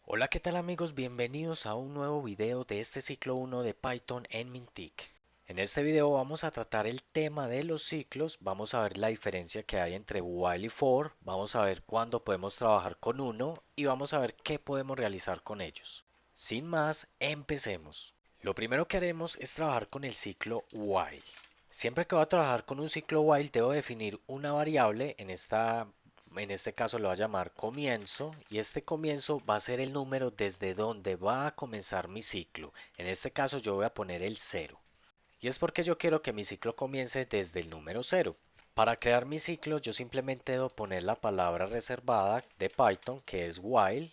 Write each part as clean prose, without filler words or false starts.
Hola, ¿qué tal amigos? Bienvenidos a un nuevo video de este ciclo 1 de Python en Mintic. En este video vamos a tratar el tema de los ciclos, vamos a ver la diferencia que hay entre while y for, vamos a ver cuándo podemos trabajar con uno y vamos a ver qué podemos realizar con ellos. Sin más, empecemos. Lo primero que haremos es trabajar con el ciclo while. Siempre que voy a trabajar con un ciclo while debo definir una variable, en este caso lo voy a llamar comienzo, y este comienzo va a ser el número desde donde va a comenzar mi ciclo. En este caso yo voy a poner el cero. Y es porque yo quiero que mi ciclo comience desde el número cero. Para crear mi ciclo yo simplemente debo poner la palabra reservada de Python que es while,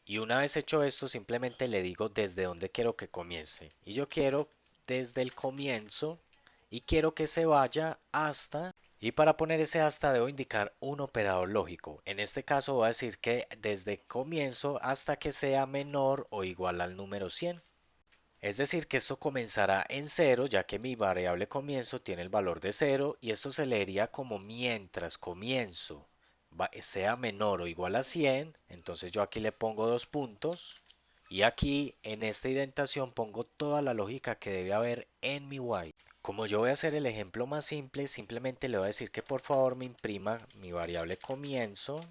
y una vez hecho esto simplemente le digo desde dónde quiero que comience. Y yo quiero desde el comienzo y quiero que se vaya hasta, y para poner ese hasta debo indicar un operador lógico. En este caso voy a decir que desde comienzo hasta que sea menor o igual al número 100. Es decir, que esto comenzará en cero, ya que mi variable comienzo tiene el valor de cero, y esto se leería como mientras comienzo sea menor o igual a 100. Entonces yo aquí le pongo dos puntos y aquí en esta indentación pongo toda la lógica que debe haber en mi while. Como yo voy a hacer el ejemplo más simple, simplemente le voy a decir que por favor me imprima mi variable comienzo.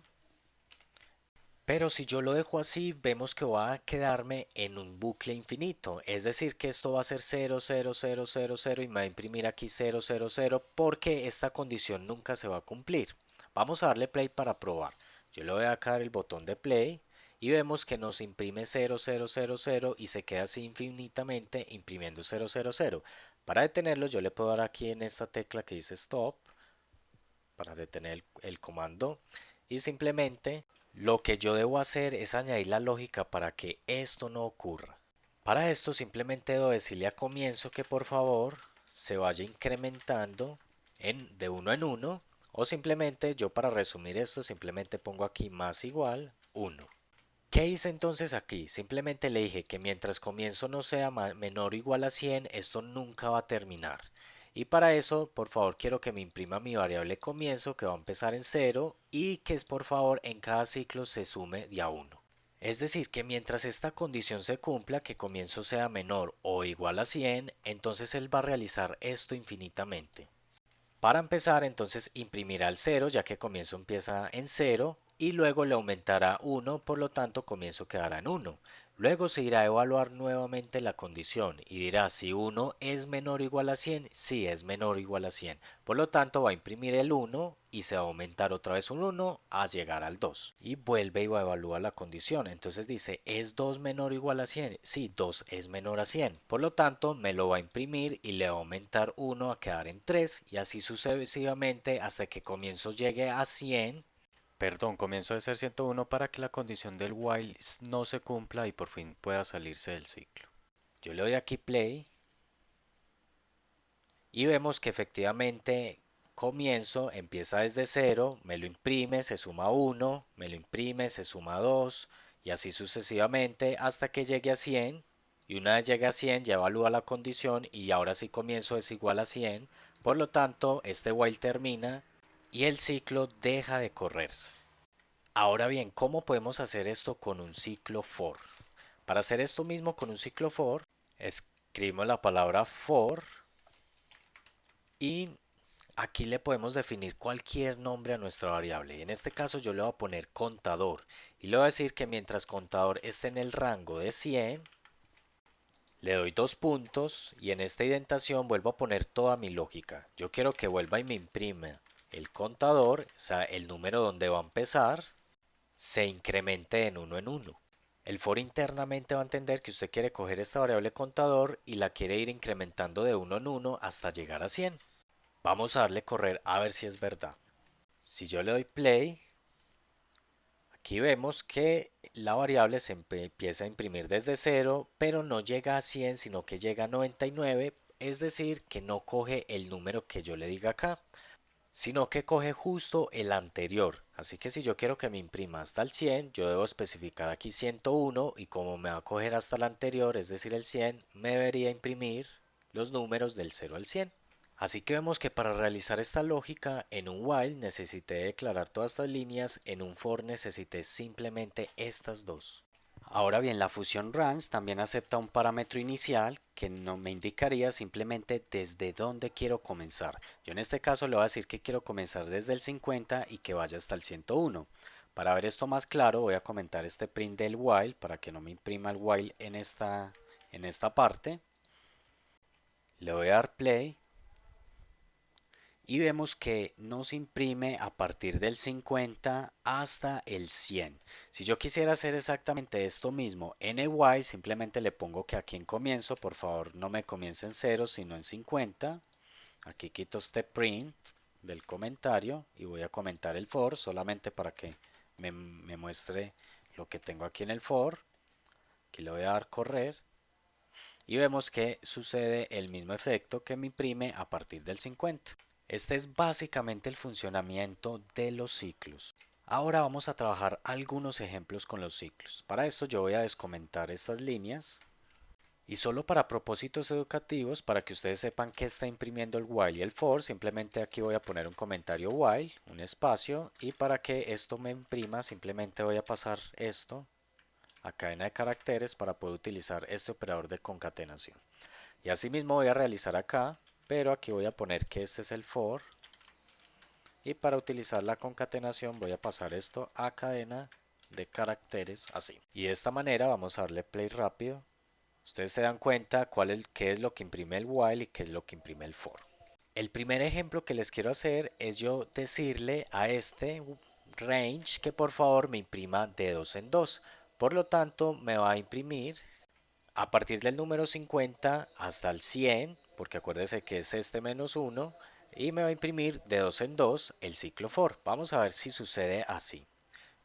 Pero si yo lo dejo así, vemos que va a quedarme en un bucle infinito. Es decir, que esto va a ser 0, 0, 0, 0, 0 y me va a imprimir aquí 0, 0, 0 porque esta condición nunca se va a cumplir. Vamos a darle play para probar. Yo le voy a dar el botón de play y vemos que nos imprime 0, 0, 0, 0 y se queda así infinitamente imprimiendo 0, 0, 0. Para detenerlo yo le puedo dar aquí en esta tecla que dice stop para detener el comando, y simplemente lo que yo debo hacer es añadir la lógica para que esto no ocurra. Para esto simplemente debo decirle a comienzo que por favor se vaya incrementando de uno en uno, o simplemente yo, para resumir esto, simplemente pongo aquí más igual 1. ¿Qué hice entonces aquí? Simplemente le dije que mientras comienzo no sea menor o igual a 100, esto nunca va a terminar. Y para eso, por favor, quiero que me imprima mi variable comienzo, que va a empezar en cero, y que es por favor en cada ciclo se sume de a 1. Es decir, que mientras esta condición se cumpla, que comienzo sea menor o igual a 100, entonces él va a realizar esto infinitamente. Para empezar, entonces imprimirá el cero, ya que comienzo empieza en cero, y luego le aumentará 1, por lo tanto comienzo quedará en 1. Luego se irá a evaluar nuevamente la condición y dirá si 1 es menor o igual a 100, sí es menor o igual a 100. Por lo tanto va a imprimir el 1 y se va a aumentar otra vez un 1 a llegar al 2. Y vuelve y va a evaluar la condición. Entonces dice, ¿es 2 menor o igual a 100? Sí, 2 es menor a 100. Por lo tanto me lo va a imprimir y le va a aumentar 1 a quedar en 3 y así sucesivamente hasta que comienzo llegue a 100. Perdón, comienzo de ser 101 para que la condición del while no se cumpla y por fin pueda salirse del ciclo. Yo le doy aquí play y vemos que efectivamente comienzo, empieza desde cero, me lo imprime, se suma 1, me lo imprime, se suma 2 y así sucesivamente hasta que llegue a 100. Y una vez llegue a 100 ya evalúa la condición y ahora sí comienzo es igual a 100. Por lo tanto, este while termina y el ciclo deja de correrse. Ahora bien, ¿cómo podemos hacer esto con un ciclo for? Para hacer esto mismo con un ciclo for, escribimos la palabra for y aquí le podemos definir cualquier nombre a nuestra variable. En este caso yo le voy a poner contador y le voy a decir que mientras contador esté en el rango de 100, le doy dos puntos y en esta indentación vuelvo a poner toda mi lógica. Yo quiero que vuelva y me imprime el contador, o sea, el número donde va a empezar, se incremente en uno en uno. El for internamente va a entender que usted quiere coger esta variable contador y la quiere ir incrementando de uno en uno hasta llegar a 100. Vamos a darle correr a ver si es verdad. Si yo le doy play, aquí vemos que la variable se empieza a imprimir desde cero, pero no llega a 100, sino que llega a 99, es decir, que no coge el número que yo le diga acá, sino que coge justo el anterior. Así que si yo quiero que me imprima hasta el 100, yo debo especificar aquí 101 y como me va a coger hasta el anterior, es decir, el 100, me debería imprimir los números del 0 al 100. Así que vemos que para realizar esta lógica en un while necesité declarar todas estas líneas, en un for necesité simplemente estas dos. Ahora bien, la función range también acepta un parámetro inicial que no me indicaría simplemente desde dónde quiero comenzar. Yo en este caso le voy a decir que quiero comenzar desde el 50 y que vaya hasta el 101. Para ver esto más claro voy a comentar este print del while para que no me imprima el while en esta parte. Le voy a dar play y vemos que nos imprime a partir del 50 hasta el 100. Si yo quisiera hacer exactamente esto mismo en el while, simplemente le pongo que aquí en comienzo, por favor no me comience en 0 sino en 50. Aquí quito este print del comentario y voy a comentar el for solamente para que me muestre lo que tengo aquí en el for. Aquí le voy a dar correr y vemos que sucede el mismo efecto que me imprime a partir del 50. Este es básicamente el funcionamiento de los ciclos. Ahora vamos a trabajar algunos ejemplos con los ciclos. Para esto yo voy a descomentar estas líneas y solo para propósitos educativos, para que ustedes sepan que está imprimiendo el while y el for, simplemente aquí voy a poner un comentario while, un espacio, y para que esto me imprima simplemente voy a pasar esto a cadena de caracteres para poder utilizar este operador de concatenación. Y asimismo voy a realizar acá, pero aquí voy a poner que este es el for. Y para utilizar la concatenación voy a pasar esto a cadena de caracteres así. Y de esta manera vamos a darle play rápido. Ustedes se dan cuenta qué es lo que imprime el while y qué es lo que imprime el for. El primer ejemplo que les quiero hacer es yo decirle a este range que por favor me imprima de 2 en 2. Por lo tanto me va a imprimir a partir del número 50 hasta el 100, porque acuérdese que es este menos 1, y me va a imprimir de 2 en 2 el ciclo for. Vamos a ver si sucede así.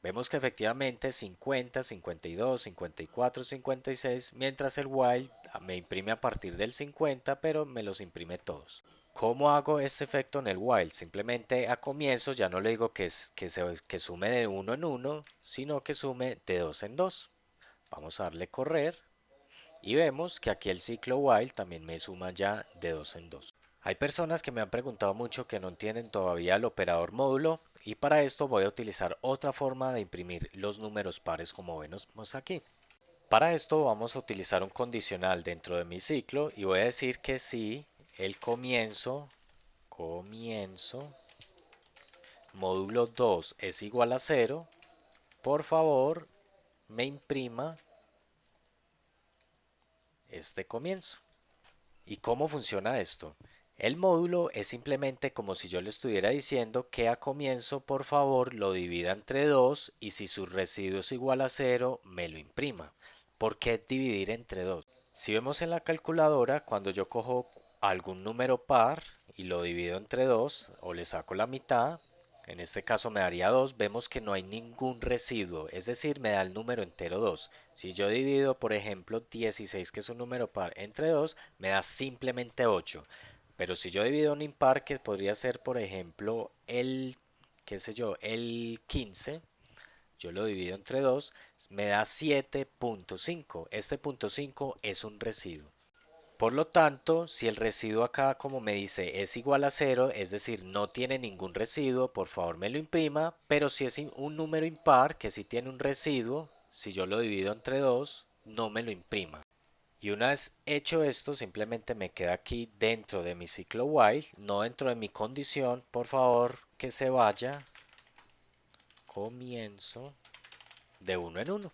Vemos que efectivamente 50, 52, 54, 56, mientras el while me imprime a partir del 50, pero me los imprime todos. ¿Cómo hago este efecto en el while? Simplemente a comienzo ya no le digo que sume de 1 en 1, sino que sume de 2 en 2. Vamos a darle correr y vemos que aquí el ciclo while también me suma ya de 2 en 2. Hay personas que me han preguntado mucho que no entienden todavía el operador módulo y para esto voy a utilizar otra forma de imprimir los números pares como vemos aquí. Para esto vamos a utilizar un condicional dentro de mi ciclo y voy a decir que si el comienzo módulo 2 es igual a 0, por favor me imprima este comienzo. ¿Y cómo funciona esto? El módulo es simplemente como si yo le estuviera diciendo que a comienzo por favor lo divida entre 2 y si su residuo es igual a 0 me lo imprima. ¿Por qué dividir entre 2? Si vemos en la calculadora, cuando yo cojo algún número par y lo divido entre 2 o le saco la mitad, en este caso me daría 2, vemos que no hay ningún residuo, es decir, me da el número entero 2. Si yo divido, por ejemplo, 16, que es un número par, entre 2, me da simplemente 8. Pero si yo divido un impar, que podría ser, por ejemplo, qué sé yo, el 15, yo lo divido entre 2, me da 7.5. Este punto 5 es un residuo. Por lo tanto, si el residuo acá, como me dice, es igual a 0, es decir, no tiene ningún residuo, por favor me lo imprima, pero si es un número impar, que sí tiene un residuo, si yo lo divido entre 2, no me lo imprima. Y una vez hecho esto, simplemente me queda aquí dentro de mi ciclo while, no dentro de mi condición, por favor que se vaya, comienzo de 1 en 1.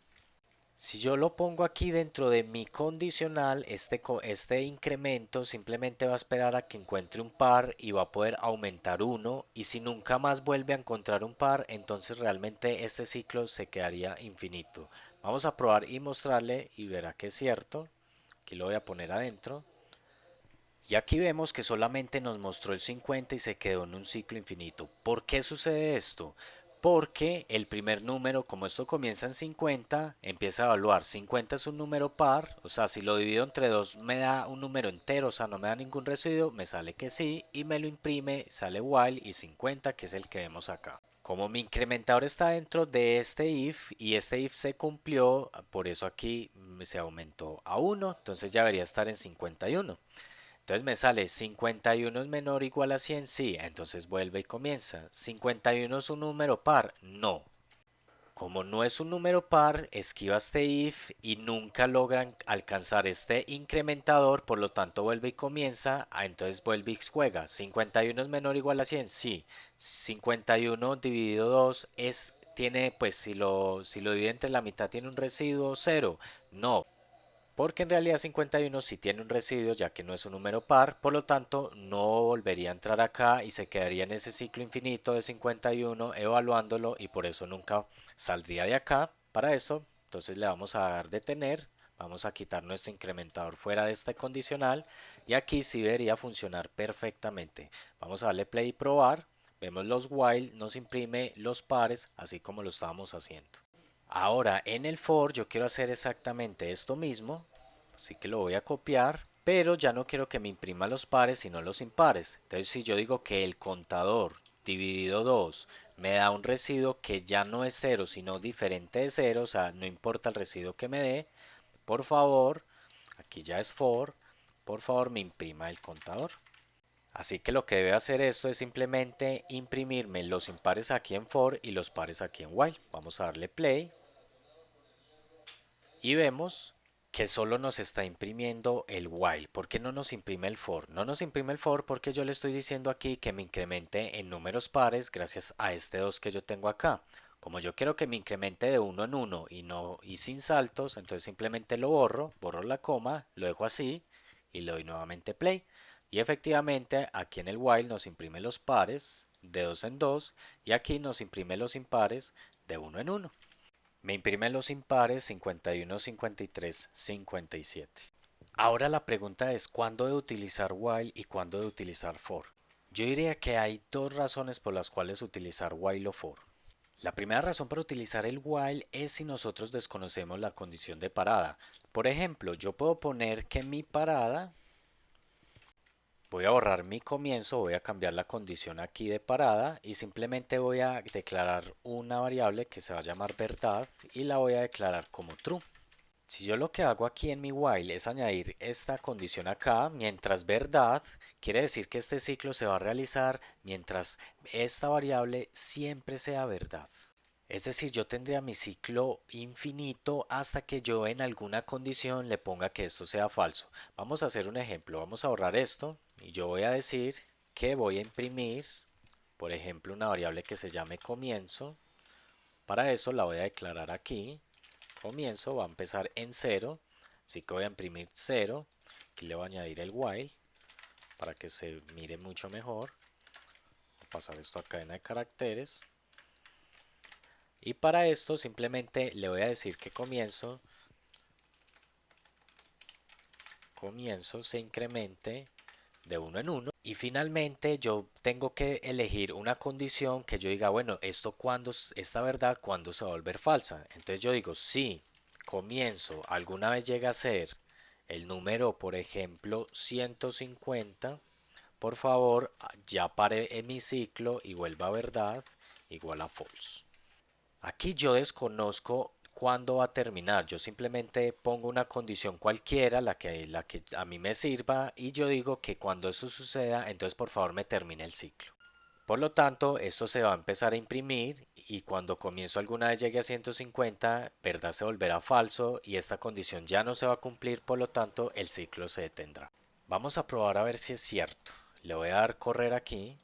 Si yo lo pongo aquí dentro de mi condicional, este incremento simplemente va a esperar a que encuentre un par y va a poder aumentar uno. Y si nunca más vuelve a encontrar un par, entonces realmente este ciclo se quedaría infinito. Vamos a probar y mostrarle y verá que es cierto. Aquí lo voy a poner adentro. Y aquí vemos que solamente nos mostró el 50 y se quedó en un ciclo infinito. ¿Por qué sucede esto? Porque el primer número, como esto comienza en 50, empieza a evaluar. 50 es un número par, o sea, si lo divido entre 2 me da un número entero, o sea, no me da ningún residuo, me sale que sí, y me lo imprime, sale while y 50, que es el que vemos acá. Como mi incrementador está dentro de este if y este if se cumplió, por eso aquí se aumentó a 1, entonces ya debería estar en 51. Entonces me sale 51 es menor o igual a 100, sí, entonces vuelve y comienza. 51 es un número par, no. Como no es un número par, esquiva este if y nunca logran alcanzar este incrementador, por lo tanto vuelve y comienza, entonces vuelve y juega. 51 es menor o igual a 100, sí. 51 dividido 2 tiene, pues si lo divide entre la mitad tiene un residuo cero. No, porque en realidad 51 sí tiene un residuo ya que no es un número par, por lo tanto no volvería a entrar acá y se quedaría en ese ciclo infinito de 51 evaluándolo y por eso nunca saldría de acá. Para eso, entonces le vamos a dar detener, vamos a quitar nuestro incrementador fuera de este condicional y aquí sí debería funcionar perfectamente. Vamos a darle play y probar, vemos los while, nos imprime los pares así como lo estábamos haciendo. Ahora en el for yo quiero hacer exactamente esto mismo, así que lo voy a copiar, pero ya no quiero que me imprima los pares sino los impares. Entonces si yo digo que el contador dividido 2 me da un residuo que ya no es cero sino diferente de cero, o sea, no importa el residuo que me dé, por favor, aquí ya es for, por favor me imprima el contador. Así que lo que debe hacer esto es simplemente imprimirme los impares aquí en for y los pares aquí en while. Vamos a darle play y vemos que solo nos está imprimiendo el while. ¿Por qué no nos imprime el for? No nos imprime el for porque yo le estoy diciendo aquí que me incremente en números pares gracias a este 2 que yo tengo acá. Como yo quiero que me incremente de uno en uno y sin saltos, entonces simplemente lo borro la coma, lo dejo así y le doy nuevamente play. Y efectivamente aquí en el while nos imprime los pares de 2 en 2 y aquí nos imprime los impares de uno en uno. Me imprime los impares 51, 53, 57. Ahora la pregunta es ¿cuándo de utilizar while y cuándo de utilizar for? Yo diría que hay dos razones por las cuales utilizar while o for. La primera razón para utilizar el while es si nosotros desconocemos la condición de parada. Por ejemplo, yo puedo poner que mi parada, voy a borrar mi comienzo, voy a cambiar la condición aquí de parada y simplemente voy a declarar una variable que se va a llamar verdad y la voy a declarar como true. Si yo lo que hago aquí en mi while es añadir esta condición acá, mientras verdad, quiere decir que este ciclo se va a realizar mientras esta variable siempre sea verdad. Es decir, yo tendría mi ciclo infinito hasta que yo en alguna condición le ponga que esto sea falso. Vamos a hacer un ejemplo, vamos a borrar esto y yo voy a decir que voy a imprimir, por ejemplo, una variable que se llame comienzo. Para eso la voy a declarar aquí. Comienzo va a empezar en 0, así que voy a imprimir 0. Aquí le voy a añadir el while para que se mire mucho mejor. Voy a pasar esto a cadena de caracteres. Y para esto simplemente le voy a decir que comienzo se incremente de uno en uno. Y finalmente yo tengo que elegir una condición que yo diga, bueno, esta verdad, ¿cuándo se va a volver falsa? Entonces yo digo, si comienzo alguna vez llega a ser el número, por ejemplo, 150, por favor, ya pare en mi ciclo y vuelva a verdad igual a false. Aquí yo desconozco cuándo va a terminar. Yo simplemente pongo una condición cualquiera, la que a mí me sirva, y yo digo que cuando eso suceda, entonces por favor me termine el ciclo. Por lo tanto, esto se va a empezar a imprimir y cuando comienzo alguna vez llegue a 150, verdad se volverá falso y esta condición ya no se va a cumplir, por lo tanto el ciclo se detendrá. Vamos a probar a ver si es cierto. Le voy a dar correr aquí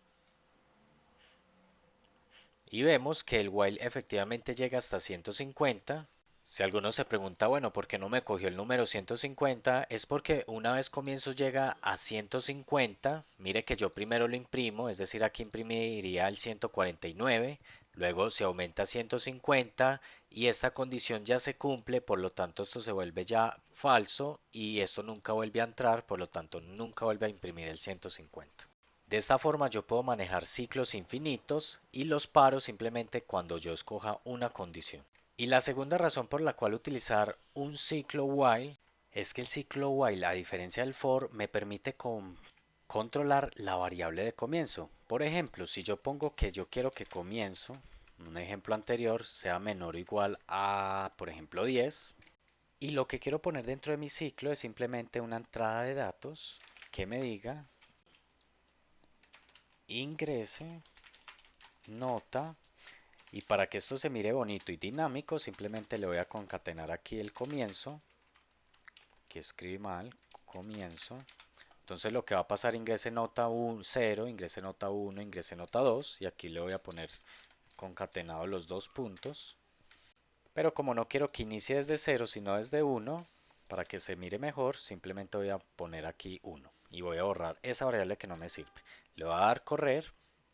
y vemos que el while efectivamente llega hasta 150. Si alguno se pregunta, bueno, ¿por qué no me cogió el número 150? Es porque una vez comienzo llega a 150, mire que yo primero lo imprimo, es decir, aquí imprimiría el 149, luego se aumenta a 150 y esta condición ya se cumple, por lo tanto esto se vuelve ya falso y esto nunca vuelve a entrar, por lo tanto nunca vuelve a imprimir el 150. De esta forma yo puedo manejar ciclos infinitos y los paro simplemente cuando yo escoja una condición. Y la segunda razón por la cual utilizar un ciclo while es que el ciclo while, a diferencia del for, me permite controlar la variable de comienzo. Por ejemplo, si yo pongo que yo quiero que comienzo, un ejemplo anterior, sea menor o igual a, por ejemplo, 10, y lo que quiero poner dentro de mi ciclo es simplemente una entrada de datos que me diga ingrese nota Y para que esto se mire bonito y dinámico, simplemente le voy a concatenar aquí el comienzo, que escribí mal, comienzo. Entonces lo que va a pasar, ingrese nota 0, ingrese nota 1, ingrese nota 2, y aquí le voy a poner concatenado los dos puntos. Pero como no quiero que inicie desde 0, sino desde 1, para que se mire mejor, simplemente voy a poner aquí 1 y voy a borrar esa variable que no me sirve. Le voy a dar correr,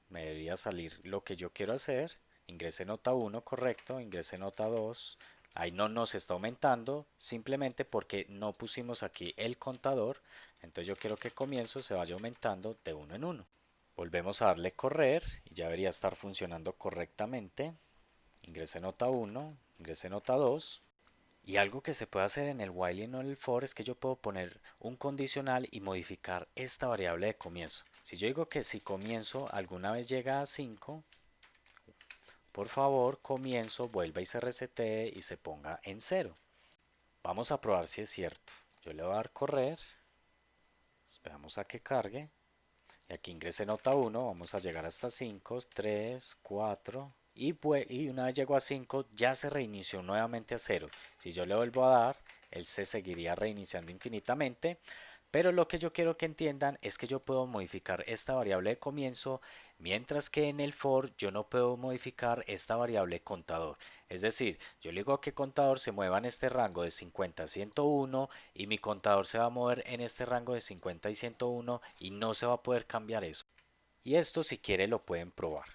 me debería salir lo que yo quiero hacer. Ingrese nota 1, correcto, ingrese nota 2. Ahí no nos está aumentando, simplemente porque no pusimos aquí el contador. Entonces yo quiero que comienzo se vaya aumentando de 1 en 1. Volvemos a darle correr y ya debería estar funcionando correctamente. Ingrese nota 1, ingrese nota 2. Y algo que se puede hacer en el while y en el for es que yo puedo poner un condicional y modificar esta variable de comienzo. Si yo digo que si comienzo alguna vez llega a 5, por favor comienzo vuelva y se resetee y se ponga en 0. Vamos a probar si es cierto. Yo le voy a dar correr, esperamos a que cargue. Y aquí ingrese nota 1, vamos a llegar hasta 5, 3, 4 y una vez llego a 5 ya se reinició nuevamente a 0. Si yo le vuelvo a dar, él se seguiría reiniciando infinitamente. Pero lo que yo quiero que entiendan es que yo puedo modificar esta variable de comienzo, mientras que en el for yo no puedo modificar esta variable contador. Es decir, yo le digo que contador se mueva en este rango de 50 a 101 y mi contador se va a mover en este rango de 50 y 101 y no se va a poder cambiar eso. Y esto si quiere lo pueden probar.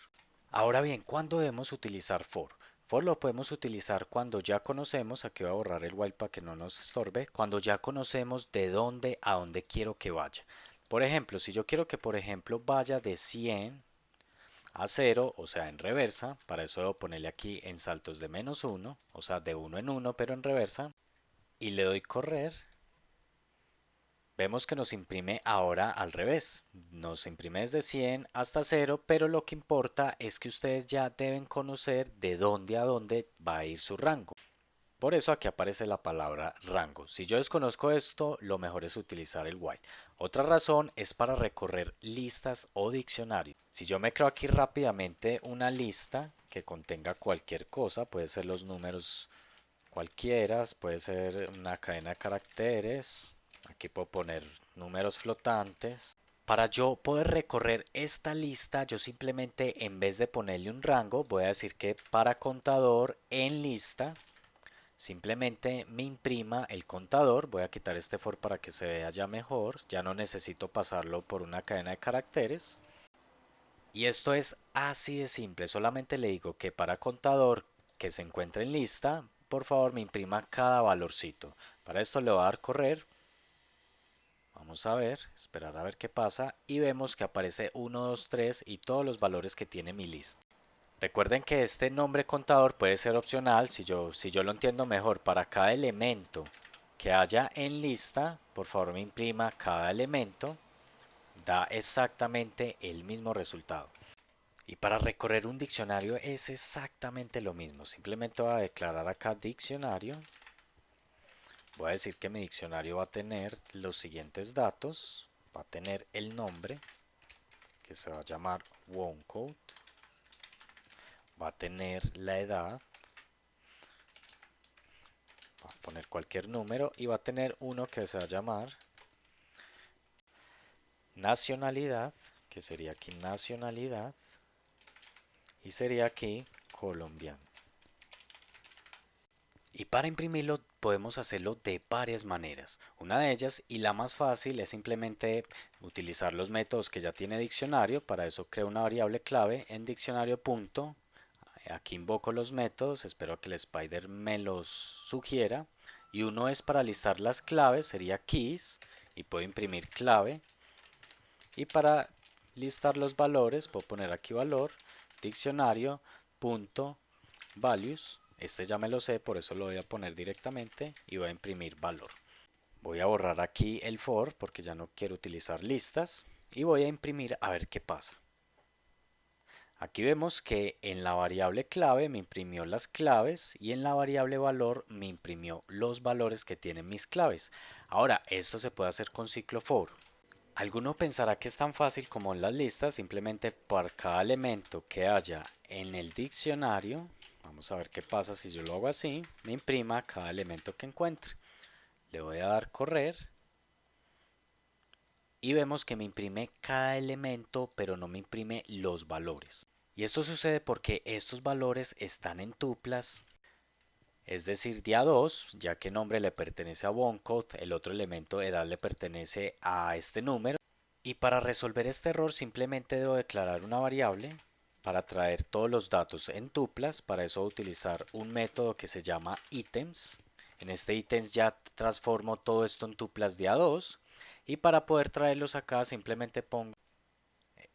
Ahora bien, ¿cuándo debemos utilizar for? For lo podemos utilizar cuando ya conocemos, aquí voy a borrar el while para que no nos estorbe, cuando ya conocemos de dónde a dónde quiero que vaya. Por ejemplo, si yo quiero que por ejemplo vaya de 100 a 0, o sea en reversa, para eso debo ponerle aquí en saltos de -1, o sea de 1 en 1 pero en reversa, y le doy correr. Vemos que nos imprime ahora al revés, nos imprime desde 100 hasta 0, pero lo que importa es que ustedes ya deben conocer de dónde a dónde va a ir su rango. Por eso aquí aparece la palabra rango. Si yo desconozco esto, lo mejor es utilizar el while. Otra razón es para recorrer listas o diccionarios. Si yo me creo aquí rápidamente una lista que contenga cualquier cosa, puede ser los números cualquiera, puede ser una cadena de caracteres. Aquí puedo poner números flotantes. Para yo poder recorrer esta lista, yo simplemente en vez de ponerle un rango, voy a decir que para contador en lista, simplemente me imprima el contador. Voy a quitar este for para que se vea ya mejor. Ya no necesito pasarlo por una cadena de caracteres. Y esto es así de simple. Solamente le digo que para contador que se encuentre en lista, por favor me imprima cada valorcito. Para esto le voy a dar correr. Vamos a ver, esperar a ver qué pasa y vemos que aparece 1, 2, 3 y todos los valores que tiene mi lista. Recuerden que este nombre contador puede ser opcional si yo lo entiendo mejor. Para cada elemento que haya en lista, por favor me imprima cada elemento. Da exactamente el mismo resultado. Y para recorrer un diccionario es exactamente lo mismo. Simplemente voy a declarar acá diccionario. Voy a decir que mi diccionario va a tener los siguientes datos. Va a tener el nombre, que se va a llamar Woncode. Va a tener la edad. Va a poner cualquier número y va a tener uno que se va a llamar nacionalidad, que sería aquí nacionalidad. Y sería aquí colombiano. Y para imprimirlo podemos hacerlo de varias maneras. Una de ellas y la más fácil es simplemente utilizar los métodos que ya tiene diccionario. Para eso creo una variable clave en diccionario punto. Aquí invoco los métodos, espero que el Spider me los sugiera. Y uno es para listar las claves, sería keys y puedo imprimir clave. Y para listar los valores puedo poner aquí valor diccionario punto values. Este ya me lo sé, por eso lo voy a poner directamente y voy a imprimir valor. Voy a borrar aquí el for porque ya no quiero utilizar listas y voy a imprimir a ver qué pasa. Aquí vemos que en la variable clave me imprimió las claves y en la variable valor me imprimió los valores que tienen mis claves. Ahora, esto se puede hacer con ciclo for. Alguno pensará que es tan fácil como en las listas, simplemente por cada elemento que haya en el diccionario, vamos a ver qué pasa si yo lo hago así, me imprima cada elemento que encuentre. Le voy a dar correr y vemos que me imprime cada elemento, pero no me imprime los valores. Y esto sucede porque estos valores están en tuplas, es decir, de a 2, ya que nombre le pertenece a OneCode, el otro elemento edad le pertenece a este número. Y para resolver este error simplemente debo declarar una variable para traer todos los datos en tuplas. Para eso voy a utilizar un método que se llama items. En este items ya transformo todo esto en tuplas de a 2 y para poder traerlos acá simplemente pongo,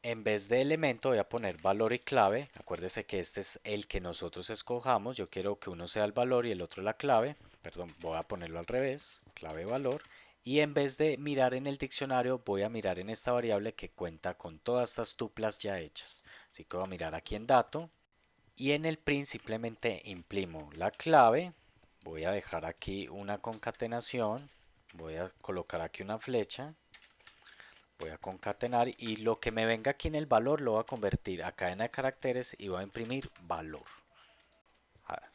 en vez de elemento voy a poner valor y clave. Acuérdese que este es el que nosotros escojamos. Yo quiero que uno sea el valor y el otro la clave. Perdón, voy a ponerlo al revés, clave valor. Y en vez de mirar en el diccionario, voy a mirar en esta variable que cuenta con todas estas tuplas ya hechas. Así que voy a mirar aquí en dato. Y en el print simplemente imprimo la clave. Voy a dejar aquí una concatenación. Voy a colocar aquí una flecha. Voy a concatenar y lo que me venga aquí en el valor lo voy a convertir a cadena de caracteres y voy a imprimir valor.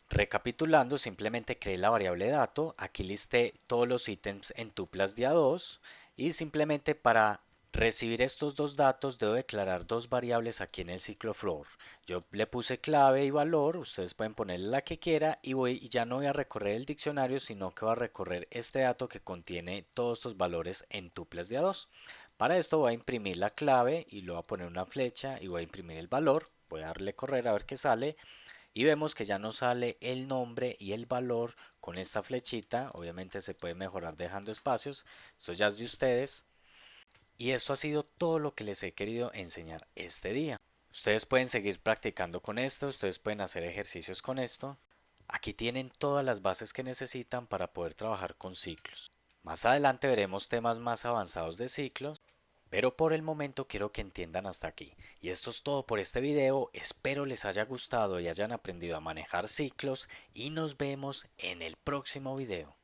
Recapitulando, simplemente creé la variable dato, aquí listé todos los ítems en tuplas de a 2 y simplemente para recibir estos dos datos debo declarar dos variables aquí en el ciclo for. Yo le puse clave y valor, ustedes pueden ponerle la que quiera y ya no voy a recorrer el diccionario, sino que voy a recorrer este dato que contiene todos estos valores en tuplas de a 2. Para esto voy a imprimir la clave y le voy a poner una flecha y voy a imprimir el valor. Voy a darle correr a ver qué sale y vemos que ya nos sale el nombre y el valor con esta flechita. Obviamente se puede mejorar dejando espacios, eso ya es de ustedes. Y esto ha sido todo lo que les he querido enseñar este día. Ustedes pueden seguir practicando con esto, ustedes pueden hacer ejercicios con esto. Aquí tienen todas las bases que necesitan para poder trabajar con ciclos. Más adelante veremos temas más avanzados de ciclos, pero por el momento quiero que entiendan hasta aquí. Y esto es todo por este video, espero les haya gustado y hayan aprendido a manejar ciclos y nos vemos en el próximo video.